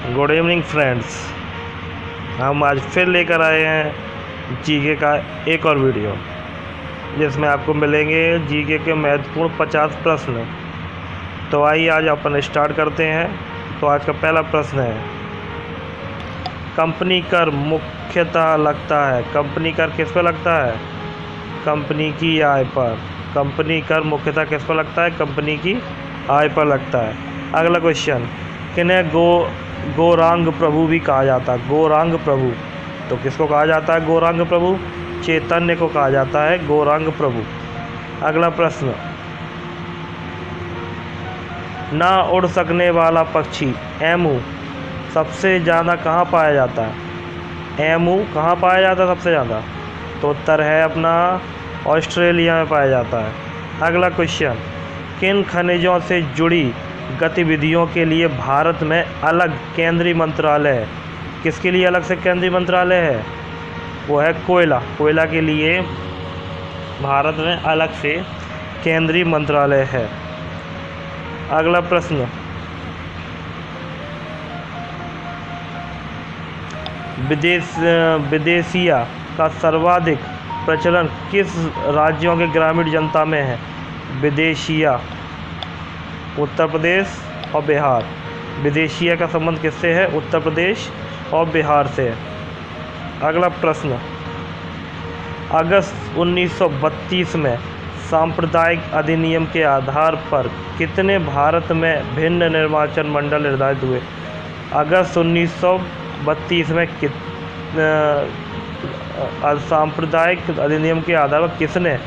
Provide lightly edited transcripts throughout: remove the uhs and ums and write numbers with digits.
Good evening friends. हम आज फिर लेकर आए हैं जीके का एक और वीडियो, जिसमें आपको मिलेंगे जीके के महत्वपूर्ण 50 प्रश्न। तो आइए आज अपन स्टार्ट करते हैं। तो आज का पहला प्रश्न है, कंपनी कर मुख्यतः लगता है। कंपनी कर किस पर लगता है? कंपनी की आय पर। कंपनी कर मुख्यतः किस पर लगता है? कंपनी की आय पर लगता है। अगला क्वेश्चन, किन्हें गौरांग प्रभु भी कहा जाता है? गौरांग प्रभु, तो किसको कहा जाता है गौरांग प्रभु? चैतन्य को कहा जाता है गौरांग प्रभु। अगला प्रश्न, ना उड़ सकने वाला पक्षी एमू सबसे ज़्यादा कहाँ पाया जाता है? एमू कहाँ पाया जाता है सबसे ज़्यादा? तो उत्तर है अपना ऑस्ट्रेलिया में पाया जाता है। अगला क्वेश्चन, किन खनिजों से जुड़ी गतिविधियों के लिए भारत में अलग केंद्रीय मंत्रालय है? किसके लिए अलग से केंद्रीय मंत्रालय है? वो है कोयला। कोयला के लिए भारत में अलग से केंद्रीय मंत्रालय है। अगला प्रश्न, विदेशिया का सर्वाधिक प्रचलन किस राज्यों के ग्रामीण जनता में है? विदेशिया, उत्तर प्रदेश और बिहार। विदेशिया का संबंध किससे है? उत्तर प्रदेश और बिहार से है। अगला प्रश्न, अगस्त 1932 में सांप्रदायिक अधिनियम के आधार पर कितने भारत में भिन्न निर्वाचन मंडल निर्धारित हुए? अगस्त 1932 में सांप्रदायिक अधिनियम के आधार पर किसने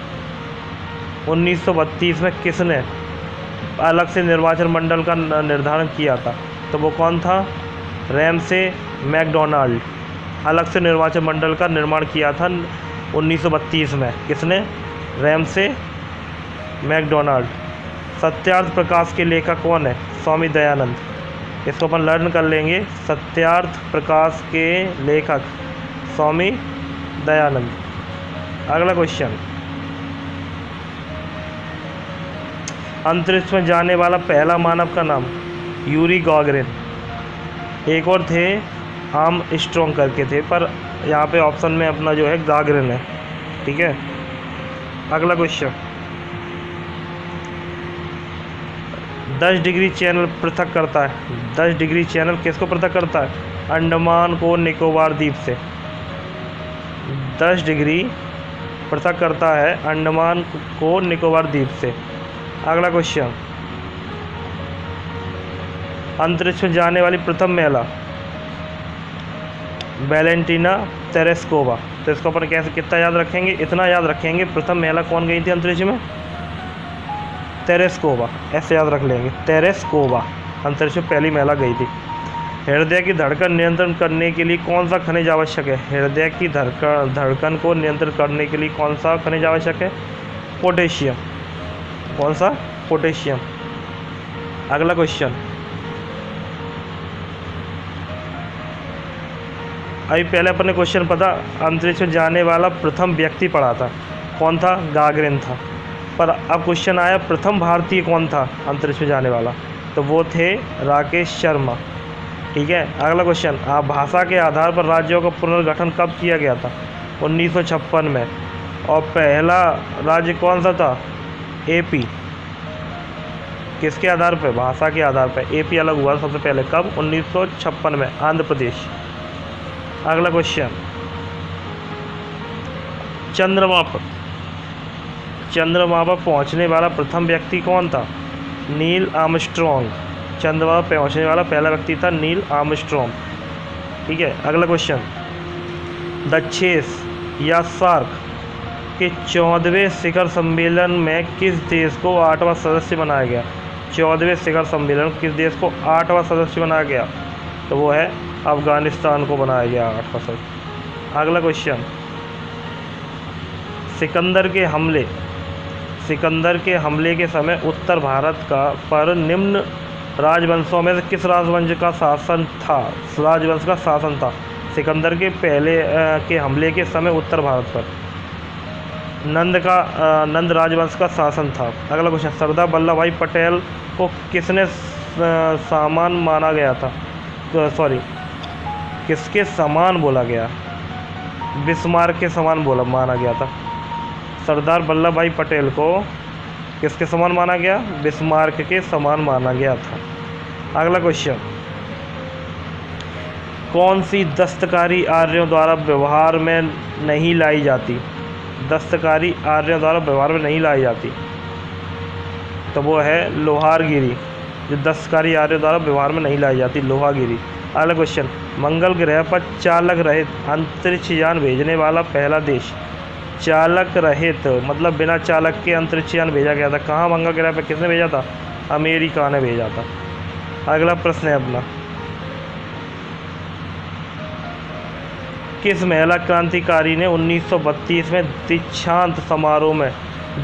1932 में किसने अलग से निर्वाचन मंडल का निर्धारण किया था? तो वो कौन था? Ramsay MacDonald. अलग से निर्वाचन मंडल का निर्माण किया था 1932 में। किसने? Ramsay McDonald. सत्यार्थ प्रकाश के लेखक कौन है? स्वामी दयानंद। इसको अपन लर्न कर लेंगे। सत्यार्थ प्रकाश के लेखक स्वामी दयानंद। अगला क्वेश्चन, अंतरिक्ष में जाने वाला पहला मानव का नाम? Yuri Gagarin. एक और थे, आर्मस्ट्रॉन्ग करके थे, पर यहाँ पे ऑप्शन में अपना जो है गागरिन है। ठीक है। अगला क्वेश्चन, 10 डिग्री चैनल पृथक करता है। 10 डिग्री चैनल किसको पृथक करता है? अंडमान को निकोबार द्वीप से। 10 डिग्री पृथक करता है अंडमान को निकोबार द्वीप से। अगला क्वेश्चन, अंतरिक्ष में जाने वाली प्रथम महिला? Valentina Tereshkova. तो इसको अपन कैसे कितना याद रखेंगे? इतना याद रखेंगे, प्रथम महिला कौन गई थी अंतरिक्ष में? तेरेस्कोवा। ऐसे याद रख लेंगे, तेरेस्कोवा अंतरिक्ष में पहली महिला गई थी। हृदय की धड़कन नियंत्रण करने के लिए कौन सा खनिज आवश्यक है? हृदय की धड़कन को नियंत्रित करने के लिए कौन सा खनिज आवश्यक है? पोटेशियम। कौन सा? पोटेशियम। अगला क्वेश्चन, अभी पहले अपन ने क्वेश्चन पता अंतरिक्ष में जाने वाला प्रथम व्यक्ति पढ़ा था, कौन था? गागरिन था। पर अब क्वेश्चन आया प्रथम भारतीय कौन था अंतरिक्ष में जाने वाला? तो वो थे राकेश शर्मा। ठीक है। अगला क्वेश्चन, भाषा के आधार पर राज्यों का पुनर्गठन कब किया गया था? 1956 में। और पहला राज्य कौन सा था? एपी। किसके आधार पर? भाषा के आधार पर एपी अलग हुआ सबसे पहले। कब? 1956 में, आंध्र प्रदेश। अगला क्वेश्चन, चंद्रमा पर पहुंचने वाला प्रथम व्यक्ति कौन था? Neil Armstrong. चंद्रमा पर पहुंचने वाला पहला व्यक्ति था नील आर्मस्ट्रॉन्ग। ठीक है। अगला क्वेश्चन, दक्षेस या सार्क के 14वें शिखर सम्मेलन में किस देश को 8वां सदस्य बनाया गया? 14वें शिखर सम्मेलन किस देश को 8वां सदस्य बनाया गया? तो वो है अफगानिस्तान को बनाया गया 8वां सदस्य। अगला क्वेश्चन, सिकंदर के समय उत्तर भारत पर निम्न राजवंशों में से किस राजवंश का शासन था? सिकंदर के पहले के हमले के समय उत्तर भारत पर नंद राजवंश का शासन था। अगला क्वेश्चन, सरदार वल्लभ भाई पटेल को किसने सामान माना गया था? किसके समान बोला गया? बिस्मार्क के समान बोला माना गया था। सरदार वल्लभ भाई पटेल को किसके समान माना गया? बिस्मार्क के समान माना गया था। अगला क्वेश्चन, कौन सी दस्तकारी आर्यों द्वारा व्यवहार में नहीं लाई जाती? दस्तकारी आर्यों द्वारा व्यवहार में नहीं लाई जाती, तो वो है लोहारगिरी। जो दस्तकारी आर्यों द्वारा व्यवहार में नहीं लाई जाती, लोहागिरी। अगला क्वेश्चन, मंगल ग्रह पर चालक रहित अंतरिक्ष यान भेजने वाला पहला देश? चालक रहित मतलब बिना चालक के अंतरिक्ष यान भेजा गया था। कहाँ मंगल ग्रह पर किसने भेजा था? अमेरिका ने भेजा था। अगला प्रश्न है अपना, किस महिला क्रांतिकारी ने 1932 में दीक्षांत समारोह में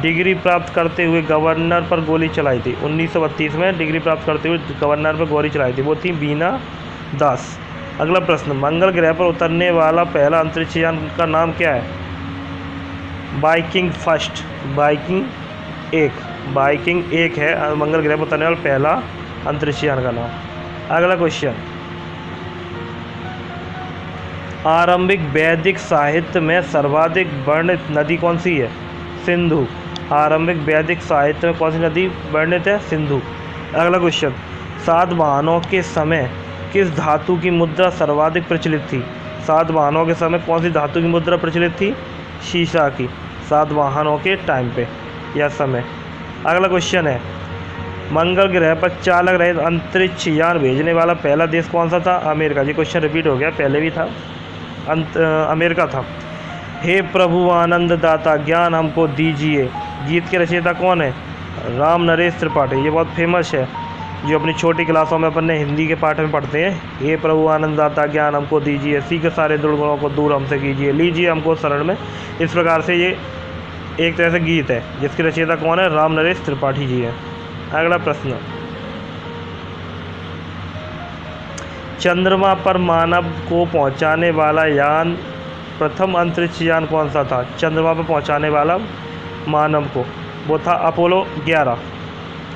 डिग्री प्राप्त करते हुए गवर्नर पर गोली चलाई थी? 1932 में डिग्री प्राप्त करते हुए गवर्नर पर गोली चलाई थी, वो थी बीना दास। अगला प्रश्न, मंगल ग्रह पर उतरने वाला पहला अंतरिक्ष यान का नाम क्या है? वाइकिंग फर्स्ट, वाइकिंग 1 है मंगल ग्रह पर उतरने वाला पहला अंतरिक्ष यान का नाम। अगला क्वेश्चन, आरंभिक वैदिक साहित्य में सर्वाधिक वर्णित नदी कौन सी है? सिंधु। आरंभिक वैदिक साहित्य में कौन सी नदी वर्णित है? सिंधु। अगला क्वेश्चन, सातवाहनों के समय किस धातु की मुद्रा सर्वाधिक प्रचलित थी? सातवाहनों के समय कौन सी धातु की मुद्रा प्रचलित थी? शीशा की, सातवाहनों के टाइम पे या समय। अगला क्वेश्चन है, मंगल ग्रह पर चालक रहित अंतरिक्ष यान भेजने वाला पहला देश कौन सा था? अमेरिका। ये क्वेश्चन रिपीट हो गया, पहले भी था, अमेरिका था। हे प्रभु आनंद दाता ज्ञान हमको दीजिए, गीत के रचयिता कौन है? राम नरेश त्रिपाठी। ये बहुत फेमस है, जो अपनी छोटी क्लासों में अपन ने हिंदी के पाठ में पढ़ते हैं। हे प्रभु आनंद दाता ज्ञान हमको दीजिए, सीख सारे दुर्गुणों को दूर हमसे कीजिए, लीजिए हमको शरण में। इस प्रकार से ये एक तरह से गीत है, जिसके रचयिता कौन है? राम नरेश त्रिपाठी जी है। अगला प्रश्न, चंद्रमा पर मानव को पहुंचाने वाला यान, प्रथम अंतरिक्ष यान कौन सा था? चंद्रमा पर पहुंचाने वाला मानव को, वो था अपोलो 11।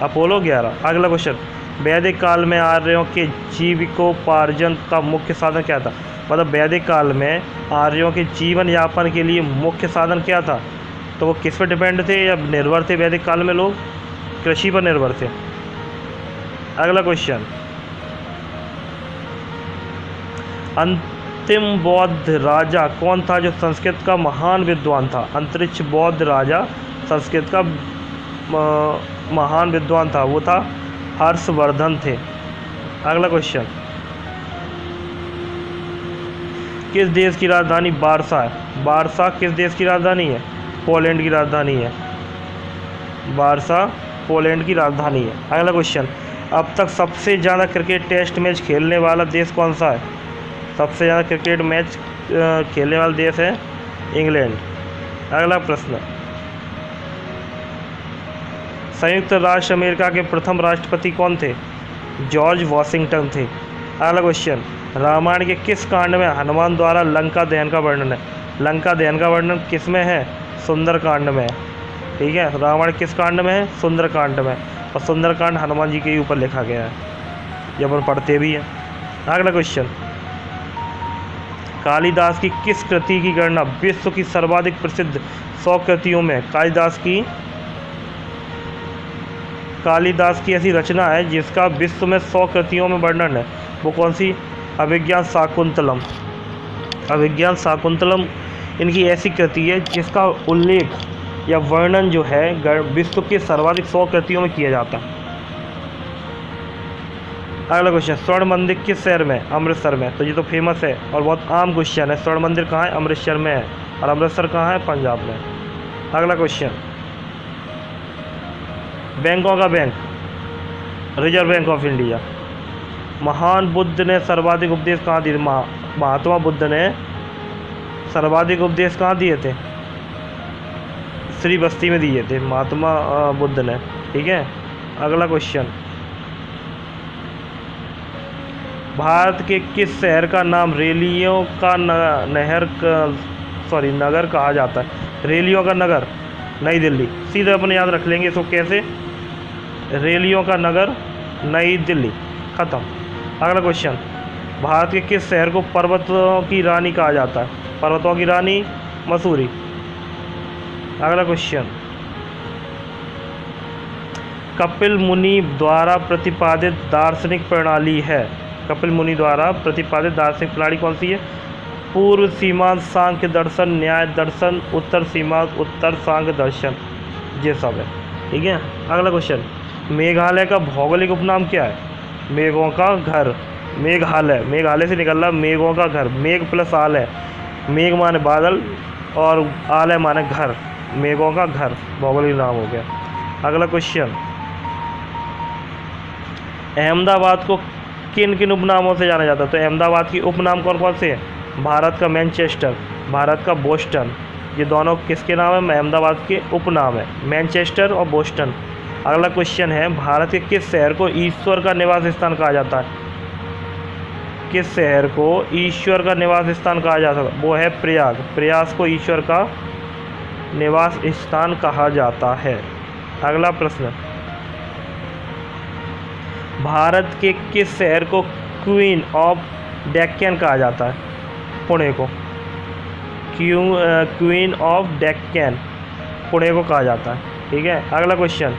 अपोलो 11। अगला क्वेश्चन, वैदिक काल में आर्यों के जीविकोपार्जन का मुख्य साधन क्या था? मतलब वैदिक काल में आर्यों के जीवन यापन के लिए मुख्य साधन क्या था? तो वो किस पर डिपेंड थे या निर्भर थे? वैदिक काल में लोग कृषि पर निर्भर थे। अगला क्वेश्चन, अंतिम बौद्ध राजा कौन था जो संस्कृत का महान विद्वान था? अंतरिक्ष बौद्ध राजा संस्कृत का महान विद्वान था, वो था हर्षवर्धन थे। अगला क्वेश्चन, किस देश की राजधानी वारसा है? वारसा किस देश की राजधानी है? पोलैंड की राजधानी है। वारसा पोलैंड की राजधानी है। अगला क्वेश्चन, अब तक सबसे ज़्यादा क्रिकेट टेस्ट मैच खेलने वाला देश कौन सा है? सबसे ज़्यादा क्रिकेट मैच खेलने वाला देश है इंग्लैंड। अगला प्रश्न, संयुक्त राष्ट्र अमेरिका के प्रथम राष्ट्रपति कौन थे? जॉर्ज वॉशिंगटन थे। अगला क्वेश्चन, रामायण के किस कांड में हनुमान द्वारा लंका दहन का वर्णन है? लंका दहन का वर्णन किस में है? सुंदरकांड में है। ठीक है, रामायण किस कांड में है? सुंदरकांड में। और सुंदरकांड हनुमान जी के ऊपर लिखा गया है, जब हम पढ़ते भी हैं। अगला क्वेश्चन, कालिदास की किस कृति की गणना विश्व की सर्वाधिक प्रसिद्ध 100 कृतियों में? कालिदास की ऐसी रचना है जिसका विश्व में 100 कृतियों में वर्णन है, वो कौन सी? अभिज्ञान शाकुंतलम। अभिज्ञान शाकुंतलम इनकी ऐसी कृति है जिसका उल्लेख या वर्णन जो है विश्व के सर्वाधिक 100 कृतियों में किया जाता है। अगला क्वेश्चन, स्वर्ण मंदिर किस शहर में? अमृतसर में। तो ये तो फेमस है और बहुत आम क्वेश्चन है। स्वर्ण मंदिर कहाँ है? अमृतसर में है। और अमृतसर कहाँ है? पंजाब में। अगला क्वेश्चन, बैंकों का bank? Reserve bank of India. महान बुद्ध ने सर्वाधिक उपदेश कहाँ दिए? महात्मा बुद्ध ने सर्वाधिक उपदेश कहाँ दिए थे? श्रीबस्ती में दिए थे महात्मा बुद्ध ने। ठीक है। अगला क्वेश्चन, भारत के किस शहर का नाम रेलियों का नगर कहा जाता है? रेलियों का नगर? नई दिल्ली। सीधे अपने याद रख लेंगे इसको कैसे, रेलियों का नगर नई दिल्ली, ख़त्म। अगला क्वेश्चन, भारत के किस शहर को पर्वतों की रानी कहा जाता है? पर्वतों की रानी मसूरी। अगला क्वेश्चन, कपिल मुनि द्वारा प्रतिपादित दार्शनिक प्रणाली है। कपिल मुनि द्वारा प्रतिपादित दार्शनिक प्रणाली कौन सी है? पूर्व सीमांत सांख्य दर्शन, न्याय दर्शन, उत्तर सीमांत उत्तर सांख्य दर्शन, ये सब है। ठीक है। अगला क्वेश्चन, मेघालय का भौगोलिक उपनाम क्या है? मेघों का घर। मेघालय, मेघालय से निकल रहा मेघों का घर। मेघ प्लस आलय, मेघ माने बादल और आलय माने घर, मेघों का घर भौगोलिक नाम हो गया। अगला क्वेश्चन, अहमदाबाद को किन किन उपनामों से जाना जाता है? तो अहमदाबाद की उपनाम कौन कौन से हैं? भारत का मैनचेस्टर, भारत का बोस्टन, ये दोनों किसके नाम है? अहमदाबाद के उपनाम है, मैनचेस्टर और बोस्टन। अगला क्वेश्चन है, भारत के किस शहर को ईश्वर का निवास स्थान कहा जाता है? किस शहर को ईश्वर का निवास स्थान कहा जाता है? वो है प्रयाग। प्रयाग को ईश्वर का निवास स्थान कहा जाता है। अगला प्रश्न, भारत के किस शहर को क्वीन ऑफ डेक्कन कहा जाता है? पुणे को। क्वीन ऑफ डेक्कन, पुणे को कहा जाता है। ठीक है। अगला क्वेश्चन,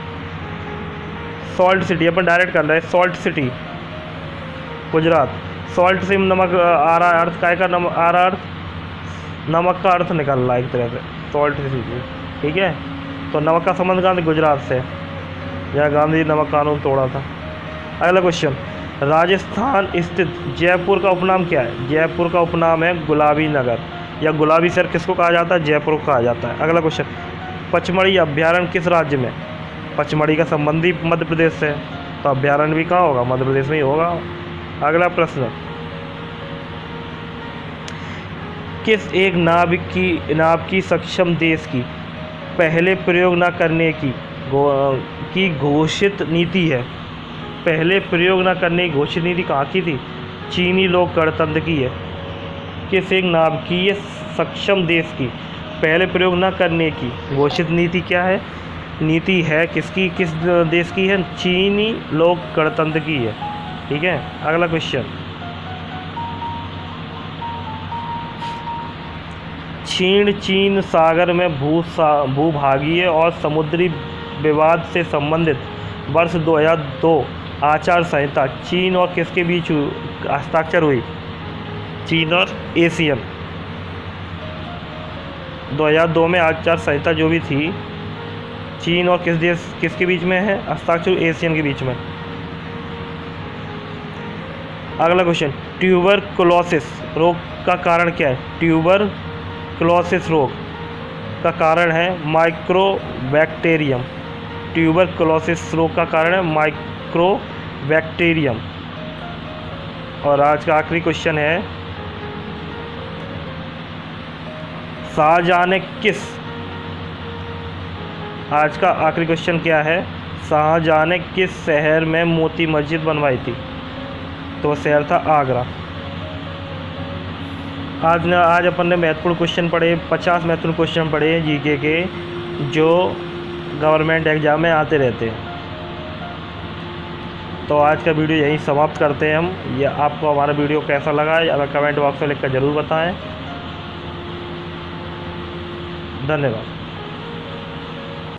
सॉल्ट सिटी, अपन डायरेक्ट कर रहे हैं। Salt city Gujarat. सॉल्ट से नमक आ रहा है, अर्थ काय का नमक आ रहा, अर्थ नमक का अर्थ निकल रहा है एक तरह से, सॉल्ट सिटी। ठीक है। तो नमक का संबंध कहाँ? गुजरात से, जहाँ गांधी नमक कानून तोड़ा था। अगला क्वेश्चन, राजस्थान स्थित जयपुर का उपनाम क्या है? जयपुर का उपनाम है गुलाबी नगर, या गुलाबी शहर किसको कहा जाता है? जयपुर को कहा जाता है। अगला क्वेश्चन, पचमढ़ी अभ्यारण्य किस राज्य में? पचमढ़ी का संबंधी मध्य प्रदेश से, तो अभ्यारण्य भी कहाँ होगा? मध्य प्रदेश में ही होगा। अगला प्रश्न, किस एक नाव की सक्षम देश की पहले प्रयोग न करने की घोषित नीति है? पहले प्रयोग न करने की घोषित नीति कहाँ की थी? चीनी लोक गणतंत्र की है। किस एक नाव की ये सक्षम देश की पहले प्रयोग न करने की घोषित नीति क्या है? नीति है किसकी? किस देश की है? चीनी लोक गणतंत्र की है। ठीक है। अगला क्वेश्चन, क्षीण चीन सागर में भूभागीय और समुद्री विवाद से संबंधित वर्ष 2002 आचार संहिता चीन और किसके बीच हस्ताक्षर हुई? चीन और एशियन। 2002 में आचार संहिता जो भी थी, चीन और किसके बीच में है? हस्ताक्षर एशियन के बीच में। अगला क्वेश्चन, ट्यूबरकुलोसिस रोग का कारण क्या है? ट्यूबरकुलोसिस रोग का कारण है माइक्रोबैक्टीरियम। ट्यूबरकुलोसिस रोग का कारण है माइक्रोबैक्टीरियम। और आज का आखिरी क्वेश्चन है, शाहजहां ने आज का आखिरी क्वेश्चन क्या है? शाहजहां ने किस शहर में मोती मस्जिद बनवाई थी? तो शहर था आगरा। आज अपन ने महत्वपूर्ण क्वेश्चन पढ़े, 50 महत्वपूर्ण क्वेश्चन पढ़े जीके के, जो गवर्नमेंट एग्जाम में आते रहते हैं। तो आज का वीडियो यहीं समाप्त करते हैं हम। या आपको हमारा वीडियो कैसा लगा अगर कमेंट बॉक्स में लिखकर ज़रूर बताएं। धन्यवाद।